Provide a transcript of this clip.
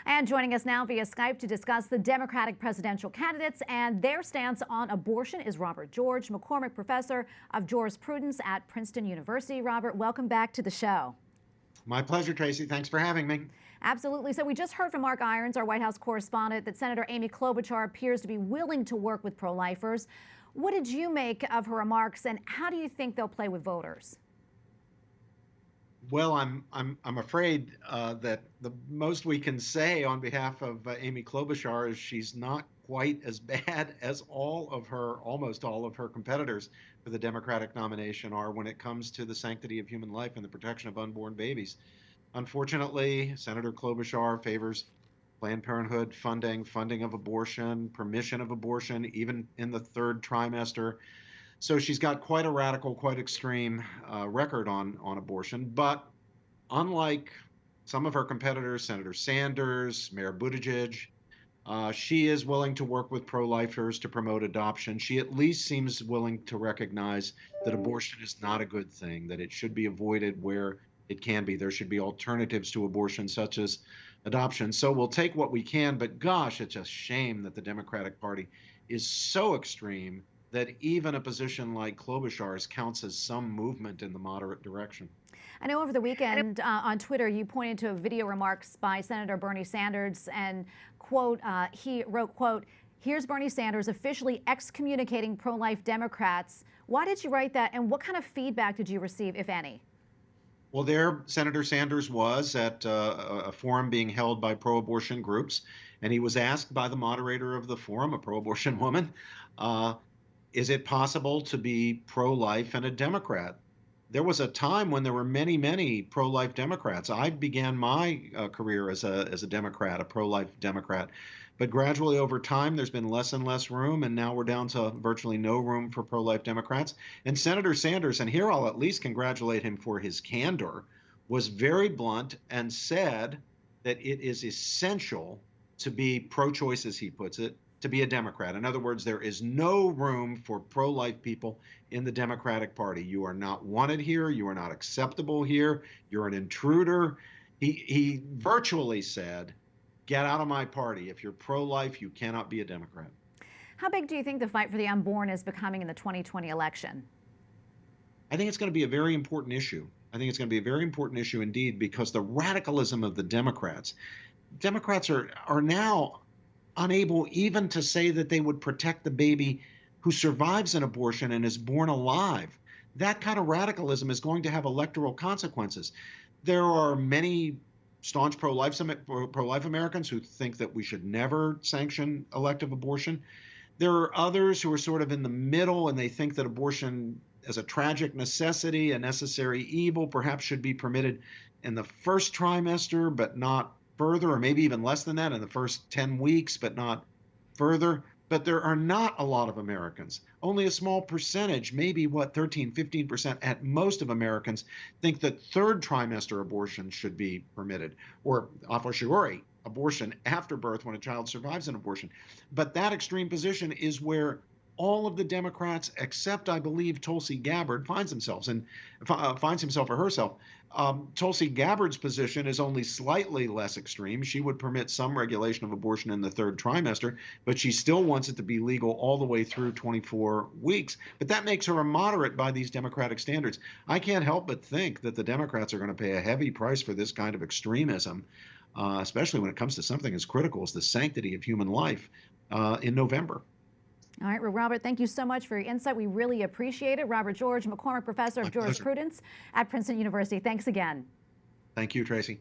And joining us now via Skype to discuss the Democratic presidential candidates and their stance on abortion is Robert George, McCormick Professor of Jurisprudence at Princeton University. Robert, welcome back to the show. My pleasure, Tracy. Thanks for having me. Absolutely. So we just heard from Mark Irons, our White House correspondent, that Senator Amy Klobuchar appears to be willing to work with pro-lifers. What did you make of her remarks, and how do you think they'll play with voters? Well, I'm afraid that the most we can say on behalf of Amy Klobuchar is she's not quite as bad as almost all of her competitors for the Democratic nomination are when it comes to the sanctity of human life and the protection of unborn babies. Unfortunately, Senator Klobuchar favors Planned Parenthood funding of abortion, permission of abortion, even in the third trimester. So she's got quite a radical, quite extreme record on abortion. But unlike some of her competitors, Senator Sanders, Mayor Buttigieg, she is willing to work with pro-lifers to promote adoption. She at least seems willing to recognize that abortion is not a good thing, that it should be avoided where it can be. There should be alternatives to abortion, such as adoption. So we'll take what we can, but gosh, it's a shame that the Democratic Party is so extreme that even a position like Klobuchar's counts as some movement in the moderate direction. I know over the weekend on Twitter you pointed to video remarks by Senator Bernie Sanders and, quote, he wrote, quote, "Here's Bernie Sanders officially excommunicating pro-life Democrats." Why did you write that, and what kind of feedback did you receive, if any? Well, there Senator Sanders was at a forum being held by pro-abortion groups, and he was asked by the moderator of the forum, a pro-abortion woman, is it possible to be pro-life and a Democrat? There was a time when there were many, many pro-life Democrats. I began my career as a Democrat, a pro-life Democrat. But gradually over time, there's been less and less room, and now we're down to virtually no room for pro-life Democrats. And Senator Sanders, and here I'll at least congratulate him for his candor, was very blunt and said that it is essential to be pro-choice, as he puts it, to be a Democrat. In other words, there is no room for pro-life people in the Democratic Party. You are not wanted here. You are not acceptable here. You're an intruder. He virtually said, get out of my party. If you're pro-life, you cannot be a Democrat. How big do you think the fight for the unborn is becoming in the 2020 election? I think it's going to be a very important issue. I think it's going to be a very important issue indeed, because the radicalism of the Democrats are now unable even to say that they would protect the baby who survives an abortion and is born alive. That kind of radicalism is going to have electoral consequences. There are many staunch pro-life Americans who think that we should never sanction elective abortion. There are others who are sort of in the middle, and they think that abortion as a tragic necessity, a necessary evil, perhaps should be permitted in the first trimester, but not further, or maybe even less than that, in the first 10 weeks, but not further. But there are not a lot of Americans. Only a small percentage, maybe 13, 15% at most of Americans, think that third trimester abortion should be permitted, or a fortiori abortion after birth when a child survives an abortion. But that extreme position is where all of the Democrats, except I believe Tulsi Gabbard, finds himself or herself. Tulsi Gabbard's position is only slightly less extreme. She would permit some regulation of abortion in the third trimester, but she still wants it to be legal all the way through 24 weeks. But that makes her a moderate by these Democratic standards. I can't help but think that the Democrats are going to pay a heavy price for this kind of extremism, especially when it comes to something as critical as the sanctity of human life in November. All right, well, Robert, thank you so much for your insight. We really appreciate it. Robert George, McCormick Professor of Jurisprudence at Princeton University. Thanks again. Thank you, Tracy.